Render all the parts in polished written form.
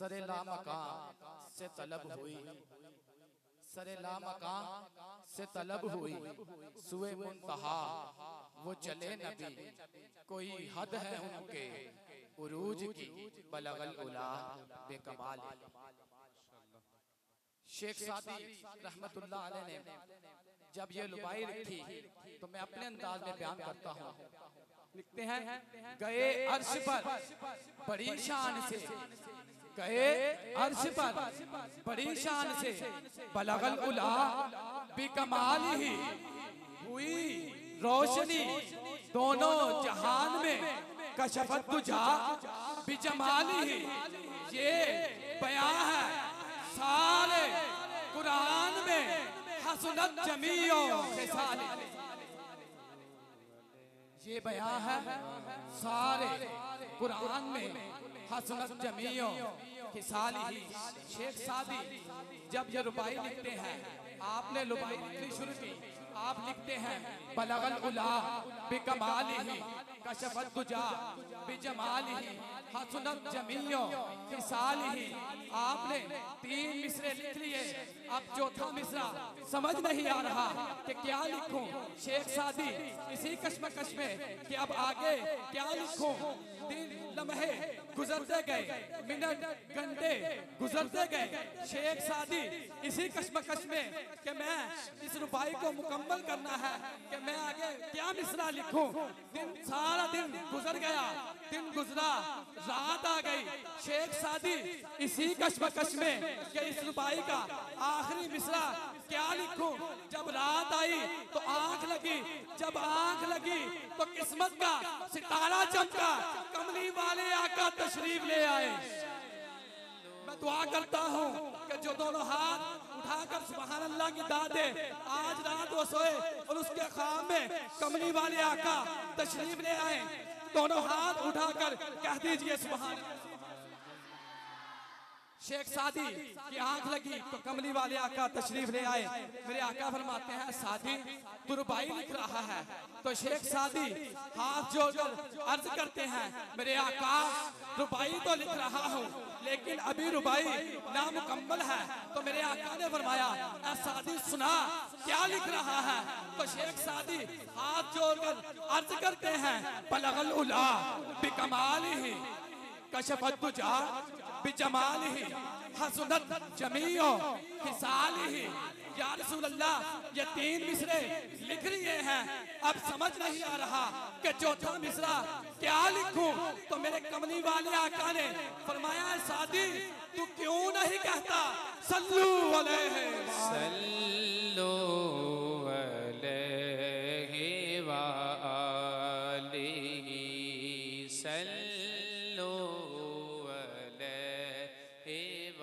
सरे लामका से तलब हुई, सरे लामका से तलब हुई, सुए मुंतहा वो चले नबी, कोई हद है उनके उरूज की, बलगल उला बेकमाल। शेख सादी रहमतुल्लाह अलैह ने जब ये लुबाई लिखी तो मैं अपने अंदाज में बयान करता हूँ। लिखते हैं, गए अर्श पर बड़ी शान से, गए अर्श पर बड़ी शान से, बलगल उला बिकमाल ही, हुई रोशनी दोनों जहान में, कशफत तुझा बिजमाल ही। ये बयां है सारे कुरान में, हसनत जमीओ खिसाल। ये बयां है सारे कुरान में, हसनत जमीओ खिसाल ही। शेख सादी जब ये रुबाई लिखते हैं, आपने रुबाई लिखनी शुरू की, आप लिखते हैं बलगल उला बिकमाल ही, कशफत तुझा बिजमाल ही, हसनत जमीओ खिसाल ही। आपने 3 मिसरे लिख लिए, अब चौथा मिसरा समझ नहीं आ रहा कि क्या लिखूं। शेख सादी इसी कश्मकश में कि अब आगे क्या लिखूं। दिन लम्हे गुजरते गए, मिनट घंटे गुजरते गए। शेख सादी इसी कश्मकश में कि मैं इस रुबाई को मुकम्मल करना है कि मैं आगे क्या मिसरा लिखूं। दिन सारा दिन गुजर गया, दिन गुजरा, रात आ गई। शेख सादी इसी कश्मकश में कि इस रुबाई का आखिरी मिसरा क्या लिखूं। जब रात आई तो आंख लगी, जब आंख लगी तो किस्मत का सितारा चमका, कमली वाले आका तशरीफ ले आए। मैं दुआ करता हूँ कि जो दोनों हाथ उठाकर सुभान अल्लाह की दाद दे, आज रात वो सोए और उसके ख्वाब में कमली वाले आका तशरीफ ले आए। दोनों हाथ उठाकर कह दीजिए सुभान। शेख सादी की आंख लगी तो कमली वाले आका तशरीफ ले आए। मेरे आका फरमाते हैं, सादी तू रुबाई लिख रहा है। तो शेख सादी हाथ जोड़कर अर्ज करते हैं, मेरे आका रुबाई तो लिख रहा हूँ लेकिन अभी रुबाई नामुकम्मल है। तो मेरे आका ने फरमाया, ऐ सादी सुना क्या लिख रहा है। तो शेख सादी हाथ जोड़कर अर्ज करते हैं, बलगल उला बिकमाल ही, कशफत तुझा बिजमाल ही, हसनत जमीओ खिसाल ही। या रसूल अल्लाह ये 3 मिसरे लिख लिए हैं, अब समझ नहीं आ रहा कि चौथा मिसरा क्या लिखूं। तो मेरे कमली वाले आका ने फरमाया, सादी तू क्यों नहीं कहता सल्लू अलैहि सल्लू अलैहि व आलिहि सल्लू अलैहि व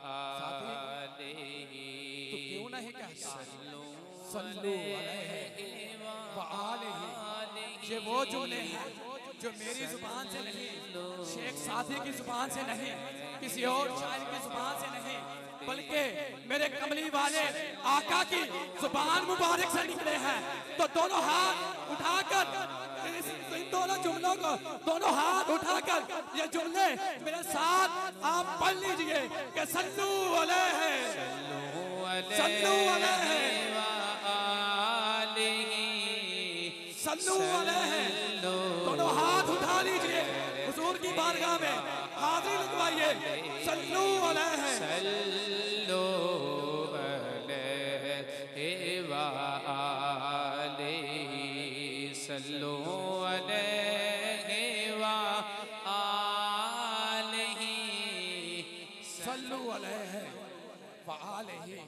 आलिहि। तू क्यों नहीं कहता सल्लू अलैहि व आलिहि। ये वो जुमले हैं जो मेरी जुबान से नहीं, शेख सादी की जुबान से नहीं, किसी और शायर की जुबान से नहीं, बल्कि मेरे कमली वाले आका की जुबान मुबारक से निकले हैं। तो दोनों हाथ उठाकर इन दोनों जुमलों को, दोनों हाथ उठाकर ये जुमले मेरे साथ आप पढ़ लीजिए कि सल्लू अलैहि सल्लू अलैहि सल्लू अलैहि। दोनों हाथ उठा लीजिए, हुजूर की बारगाह में हाजिरी लगवाइए। सल्लू अलैहि सल्लू अलैहि व आलिहि सल्लू अलैहि व आलिहि सल्लू अलैहि व आलिहि।